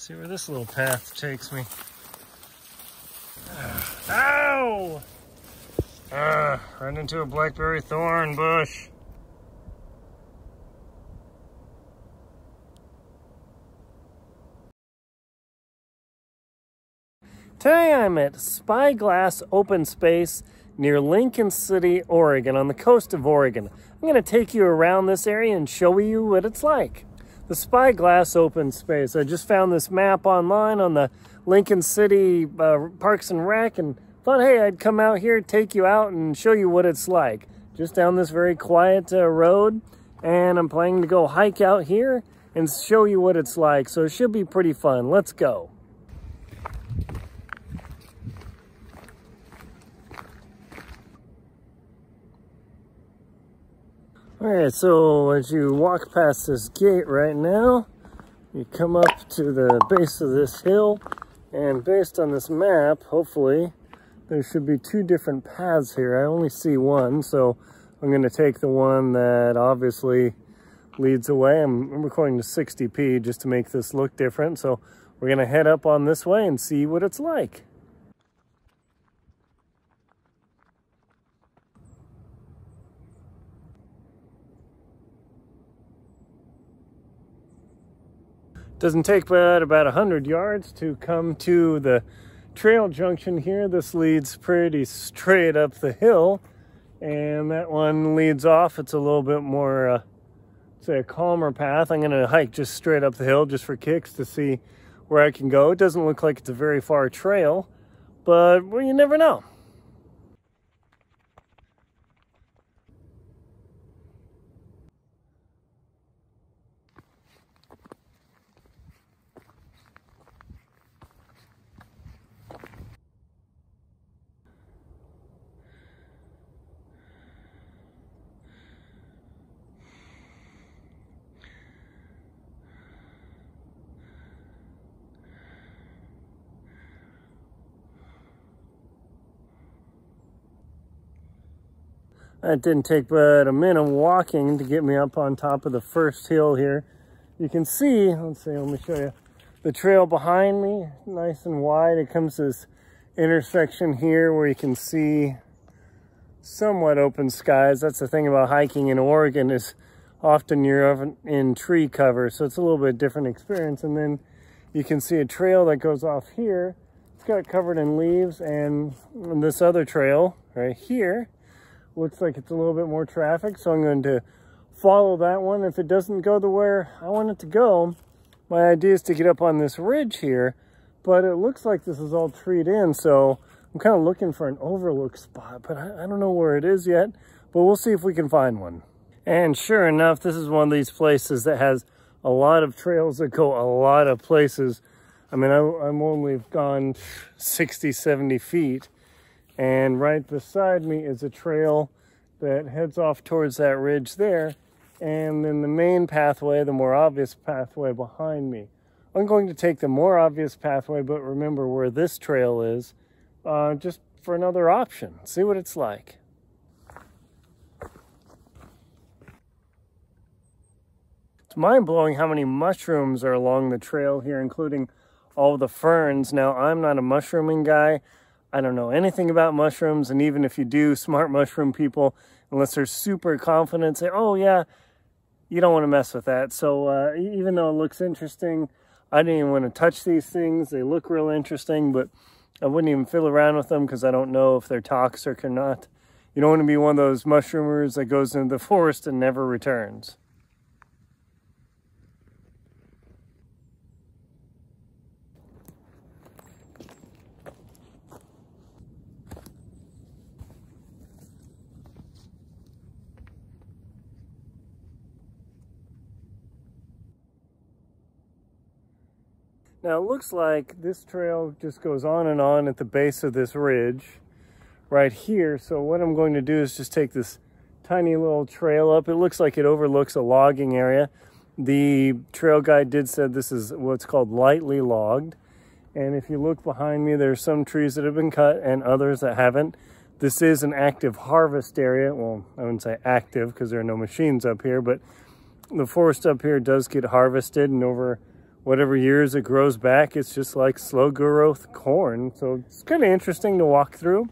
See where this little path takes me. Ow! Ran into a blackberry thorn bush. Today I'm at Spyglass Open Space near Lincoln City, Oregon, on the coast of Oregon. I'm going to take you around this area and show you what it's like. The Spyglass Open Space. I just found this map online on the Lincoln City Parks and Rec and thought, hey, I'd come out here, take you out and show you what it's like. Just down this very quiet road, and I'm planning to go hike out here and show you what it's like. So it should be pretty fun. Let's go. Alright, so as you walk past this gate right now, you come up to the base of this hill, and based on this map, hopefully, there should be two different paths here. I only see one, so I'm going to take the one that obviously leads away. I'm recording to 60p just to make this look different, so we're going to head up on this way and see what it's like. Doesn't take but about 100 yards to come to the trail junction here. This leads pretty straight up the hill, and that one leads off. It's a little bit more, say, a calmer path. I'm going to hike just straight up the hill just for kicks to see where I can go. It doesn't look like it's a very far trail, but well, you never know. It didn't take but a minute walking to get me up on top of the first hill here. You can see, let me show you, the trail behind me, nice and wide. It comes to this intersection here where you can see somewhat open skies. That's the thing about hiking in Oregon, is often you're in tree cover, so it's a little bit different experience. And then you can see a trail that goes off here. It's got covered in leaves, and this other trail right here looks like it's a little bit more traffic, so I'm going to follow that one. If it doesn't go to where I want it to go, my idea is to get up on this ridge here, but it looks like this is all treed in, so I'm kind of looking for an overlook spot, but I don't know where it is yet, but we'll see if we can find one. And sure enough, this is one of these places that has a lot of trails that go a lot of places. I mean, I'm only gone 60, 70 feet. And right beside me is a trail that heads off towards that ridge there. And then the main pathway, the more obvious pathway behind me. I'm going to take the more obvious pathway, but remember where this trail is, just for another option. See what it's like. It's mind-blowing how many mushrooms are along the trail here, including all the ferns. Now, I'm not a mushrooming guy. I don't know anything about mushrooms, and even if you do, smart mushroom people, unless they're super confident, say, oh yeah, you don't want to mess with that. So even though it looks interesting, I didn't even want to touch these things. They look real interesting, but I wouldn't even fiddle around with them because I don't know if they're toxic or not. You don't want to be one of those mushroomers that goes into the forest and never returns. Now it looks like this trail just goes on and on at the base of this ridge right here. So what I'm going to do is just take this tiny little trail up. It looks like it overlooks a logging area. The trail guide did say this is what's called lightly logged. And if you look behind me, there's some trees that have been cut and others that haven't. This is an active harvest area. Well, I wouldn't say active because there are no machines up here, but the forest up here does get harvested, and over whatever years it grows back, it's just like slow growth corn. So it's kind of interesting to walk through.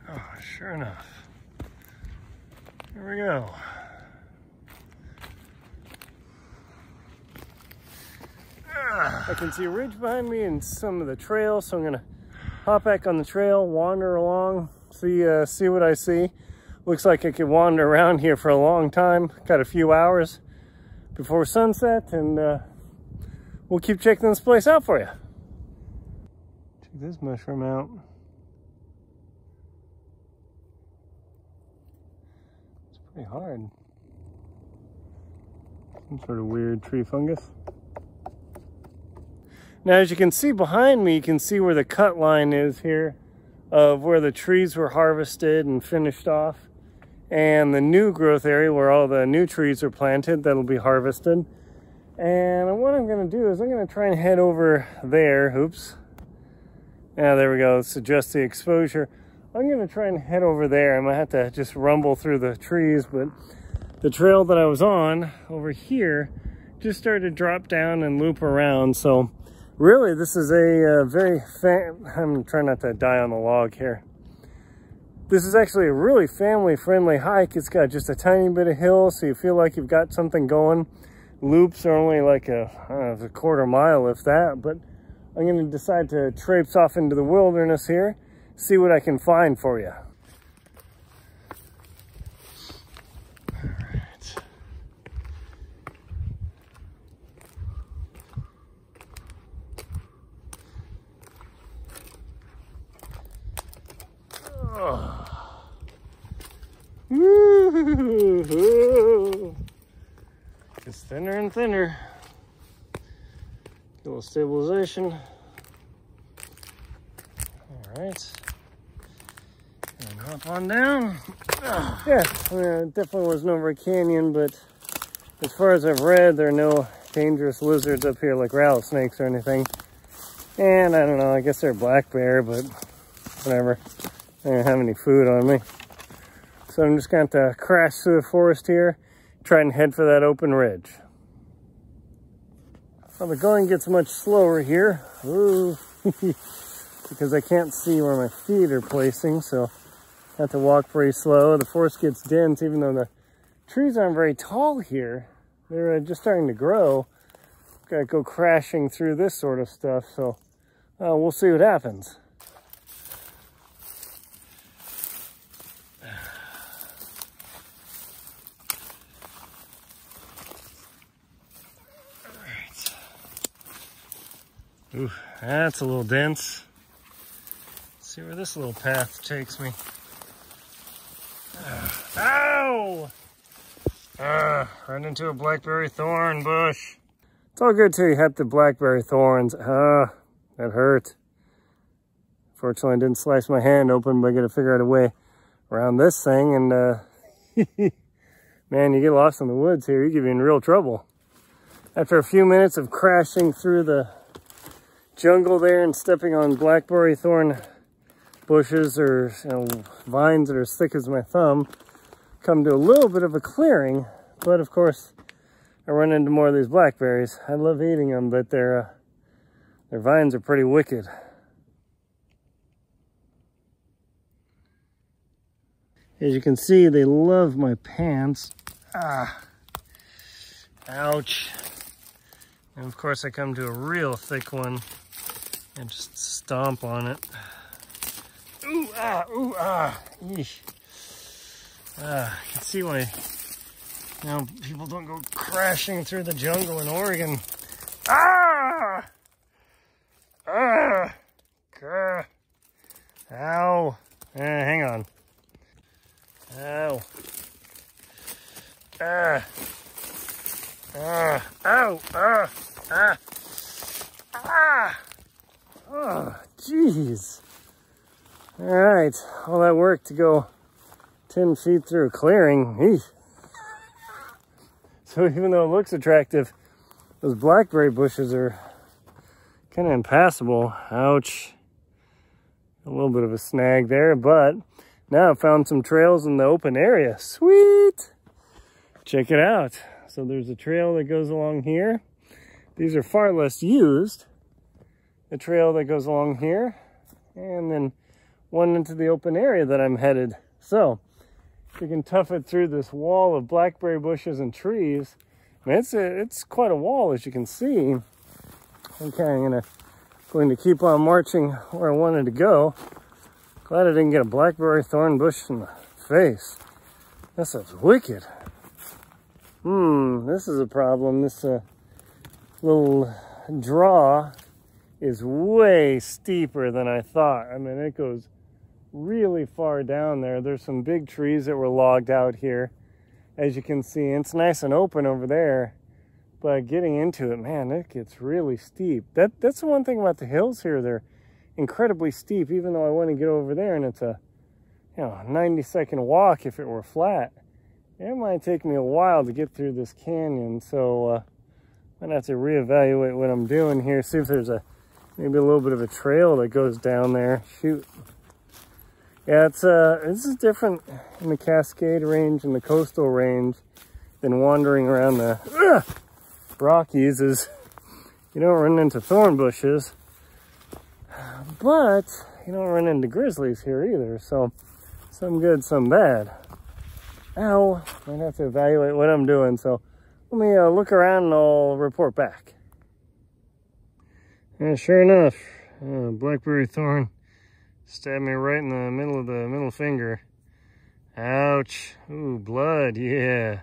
Oh, sure enough. Here we go. I can see a ridge behind me and some of the trail, so I'm gonna hop back on the trail, wander along, see what I see. Looks like I could wander around here for a long time. Got a few hours before sunset, and we'll keep checking this place out for you. Check this mushroom out. It's pretty hard. Some sort of weird tree fungus. Now, as you can see behind me, you can see where the cut line is here of where the trees were harvested and finished off, and the new growth area where all the new trees are planted that'll be harvested. And what I'm going to do is I'm going to try and head over there. Oops. Yeah, there we go. Let's adjust the exposure. I'm going to try and head over there. I might have to just rumble through the trees, but the trail that I was on over here just started to drop down and loop around. So really, this is a I'm trying not to die on the log here. This is actually a really family-friendly hike. It's got just a tiny bit of hill, so you feel like you've got something going. Loops are only like a quarter mile, if that, but I'm going to decide to traipse off into the wilderness here, see what I can find for you. It's thinner and thinner. A little stabilization. All right. And hop on down. Yeah, it definitely wasn't over a canyon, but as far as I've read, there are no dangerous lizards up here like rattlesnakes or anything. And I don't know, I guess they're black bear, but whatever. I don't have any food on me. So I'm just going to crash through the forest here, try and head for that open ridge. Well, the going gets much slower here. Ooh. Because I can't see where my feet are placing, so I have to walk pretty slow. The forest gets dense, even though the trees aren't very tall here. They're just starting to grow. Got to go crashing through this sort of stuff, so we'll see what happens. Ooh, that's a little dense. Let's see where this little path takes me. Ow! Right into a blackberry thorn bush. It's all good till you hit the blackberry thorns. That hurt. Fortunately, I didn't slice my hand open, but I gotta figure out a way around this thing. And man, you get lost in the woods here, you could be in real trouble. After a few minutes of crashing through the jungle there and stepping on blackberry thorn bushes or vines that are as thick as my thumb, come to a little bit of a clearing, but of course I run into more of these blackberries. I love eating them, but their vines are pretty wicked. As you can see, they love my pants. Ouch. And of course I come to a real thick one and just stomp on it. Ooh, eesh. You can see why, people don't go crashing through the jungle in Oregon. Ow. Hang on. Ow. Oh, jeez. All right, all that work to go 10 feet through a clearing. Eesh. So even though it looks attractive, those blackberry bushes are kind of impassable. Ouch. A little bit of a snag there, but now I found some trails in the open area. Sweet! Check it out. So there's a trail that goes along here. These are far less used. The trail that goes along here, and then one into the open area that I'm headed. So you can tough it through this wall of blackberry bushes and trees. I mean, it's quite a wall, as you can see. Okay, I'm going to keep on marching where I wanted to go. Glad I didn't get a blackberry thorn bush in the face. That sounds wicked. This is a problem. This little draw is way steeper than I thought. I mean, it goes really far down there. There's some big trees that were logged out here, as you can see. It's nice and open over there, but getting into it, man, it gets really steep. That's the one thing about the hills here. They're incredibly steep, even though I want to get over there, and it's a 90-second walk if it were flat. It might take me a while to get through this canyon, so I'm gonna have to reevaluate what I'm doing here, see if there's maybe a little bit of a trail that goes down there. Shoot. Yeah, this is different in the Cascade Range and the coastal range than wandering around the Rockies. Is you don't run into thorn bushes, but you don't run into grizzlies here either. So some good, some bad. Ow, might have to evaluate what I'm doing. So let me look around and I'll report back. And sure enough, blackberry thorn stabbed me right in the middle of the middle finger. Ouch. Ooh, blood, yeah.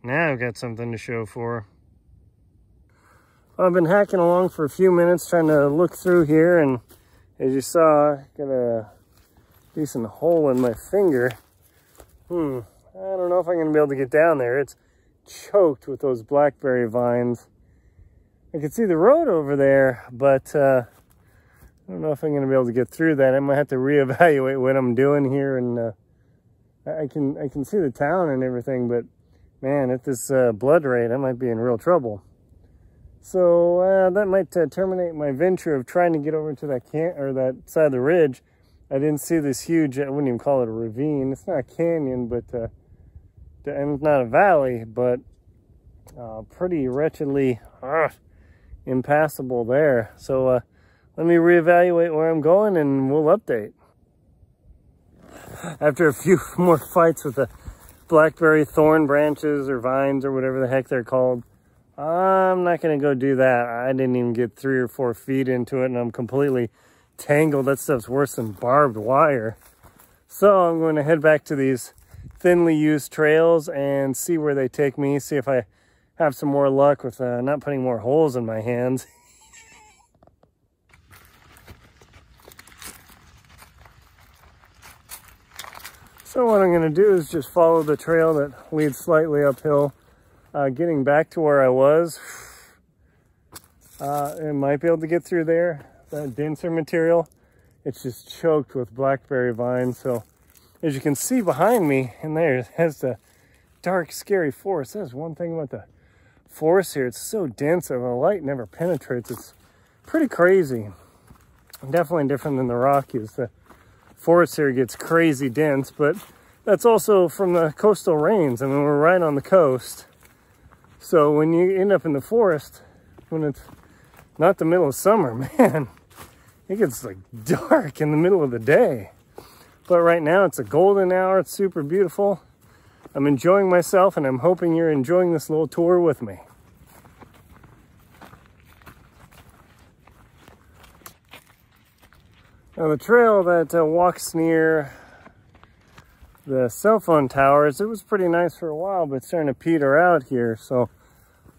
Now I've got something to show for. I've been hacking along for a few minutes trying to look through here, and as you saw, I got a decent hole in my finger. I don't know if I'm going to be able to get down there. It's choked with those blackberry vines. I can see the road over there, but I don't know if I'm going to be able to get through that. I might have to reevaluate what I'm doing here, and I can see the town and everything, but man, at this blood rate, I might be in real trouble. So that might terminate my venture of trying to get over to that side of the ridge. I didn't see this huge, I wouldn't even call it a ravine. It's not a canyon, but and it's not a valley, but pretty wretchedly impassable there. So let me reevaluate where I'm going and we'll update. After a few more fights with the blackberry thorn branches or vines or whatever the heck they're called, I'm not going to go do that. I didn't even get 3 or 4 feet into it and I'm completely tangled. That stuff's worse than barbed wire. So I'm going to head back to these thinly used trails and see where they take me. See if I have some more luck with not putting more holes in my hands. So what I'm going to do is just follow the trail that leads slightly uphill, getting back to where I was. I might be able to get through there. That denser material, it's just choked with blackberry vines. So as you can see behind me, and there it has the dark, scary forest. That's one thing about the forest here. It's so dense that the light never penetrates. It's pretty crazy. Definitely different than the Rockies. The forest here gets crazy dense, but that's also from the coastal rains. I mean, we're right on the coast. So when you end up in the forest, when it's not the middle of summer, man, it gets like dark in the middle of the day. But right now it's a golden hour. It's super beautiful. I'm enjoying myself and I'm hoping you're enjoying this little tour with me. Now the trail that walks near the cell phone towers, it was pretty nice for a while, but it's starting to peter out here. So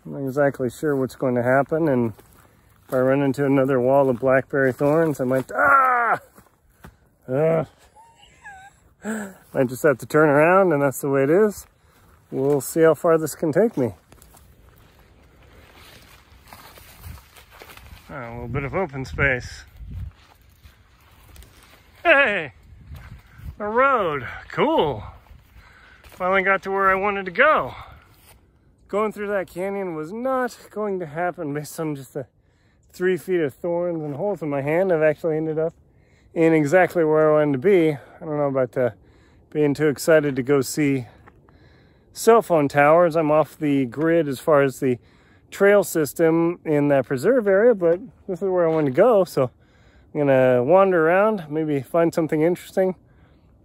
I'm not exactly sure what's going to happen. And if I run into another wall of blackberry thorns, I might, might just have to turn around, and that's the way it is. We'll see how far this can take me. A little bit of open space. Hey, a road, cool. Finally got to where I wanted to go. Going through that canyon was not going to happen based on just the 3 feet of thorns and holes in my hand. I've actually ended up in exactly where I wanted to be. I don't know about being too excited to go see cell phone towers. I'm off the grid as far as the trail system in that preserve area, but this is where I want to go, so I'm gonna wander around, maybe find something interesting.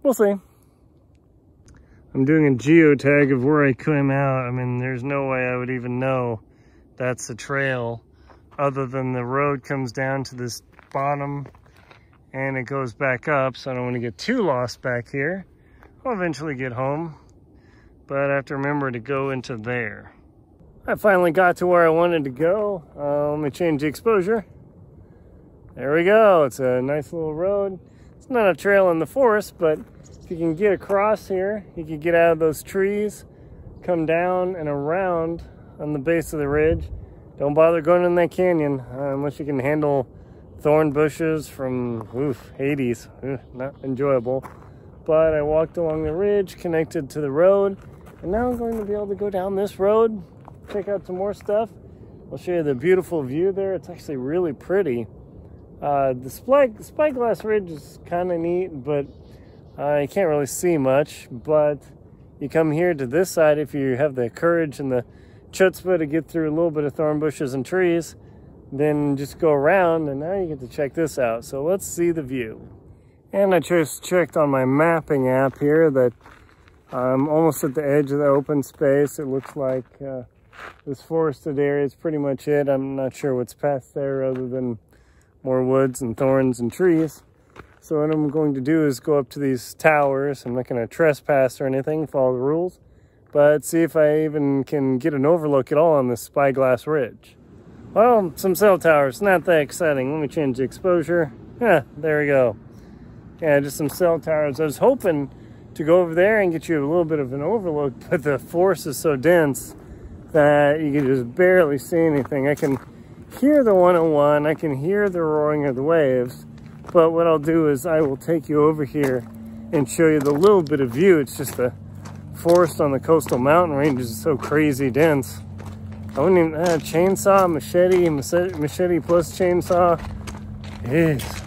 We'll see. I'm doing a geotag of where I came out. I mean, there's no way I would even know that's a trail other than the road comes down to this bottom and it goes back up, so I don't want to get too lost back here. I'll eventually get home, but I have to remember to go into there. I finally got to where I wanted to go. Let me change the exposure. There we go. It's a nice little road. It's not a trail in the forest, but if you can get across here, you can get out of those trees, come down and around on the base of the ridge. Don't bother going in that canyon unless you can handle thorn bushes from Hades. Not enjoyable. But I walked along the ridge, connected to the road, and now I'm going to be able to go down this road, check out some more stuff. I'll show you the beautiful view there. It's actually really pretty. The spyglass ridge is kind of neat, but you can't really see much. But you come here to this side if you have the courage and the chutzpah to get through a little bit of thorn bushes and trees, then just go around, and now you get to check this out. So let's see the view. And I just checked on my mapping app here that I'm almost at the edge of the open space. It looks like this forested area is pretty much it. I'm not sure what's past there other than more woods and thorns and trees. So what I'm going to do is go up to these towers. I'm not going to trespass or anything, follow the rules, but see if I even can get an overlook at all on this spyglass ridge. Well, some cell towers, not that exciting. Let me change the exposure. Yeah, there we go. Yeah, just some cell towers. I was hoping to go over there and get you a little bit of an overlook, but the forest is so dense that you can just barely see anything. I can hear the 101, I can hear the roaring of the waves, but what I'll do is I will take you over here and show you the little bit of view. It's just the forest on the coastal mountain ranges is so crazy dense. I wouldn't even, chainsaw, machete plus chainsaw. Jeez.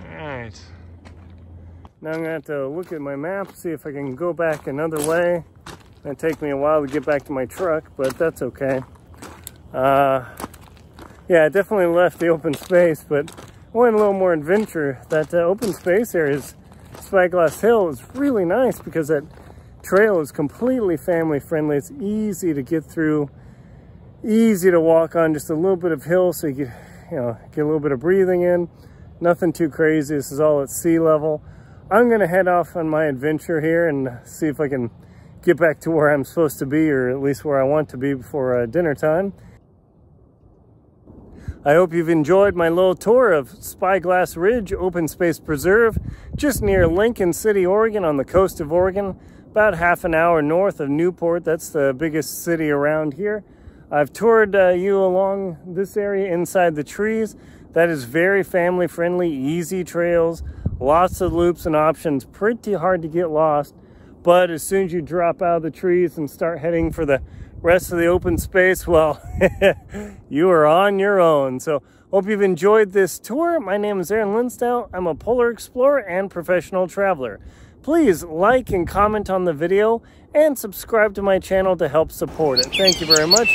Alright. Now I'm gonna have to look at my map, see if I can go back another way. It'll take me a while to get back to my truck, but that's okay. Yeah, I definitely left the open space, but I wanted a little more adventure. That open space area, Spyglass Hill, is really nice because that trail is completely family friendly. It's easy to get through, easy to walk on, just a little bit of hill so you can, get a little bit of breathing in. Nothing too crazy. This is all at sea level. I'm gonna head off on my adventure here and see if I can get back to where I'm supposed to be, or at least where I want to be before dinner time. I hope you've enjoyed my little tour of Spyglass Ridge Open Space Preserve, just near Lincoln City, Oregon, on the coast of Oregon, about half an hour north of Newport. That's the biggest city around here. I've toured you along this area inside the trees. That is very family friendly, easy trails, lots of loops and options, pretty hard to get lost. But as soon as you drop out of the trees and start heading for the rest of the open space, well, you are on your own. So hope you've enjoyed this tour. My name is Aaron Linsdau. I'm a polar explorer and professional traveler. Please like and comment on the video and subscribe to my channel to help support it. Thank you very much.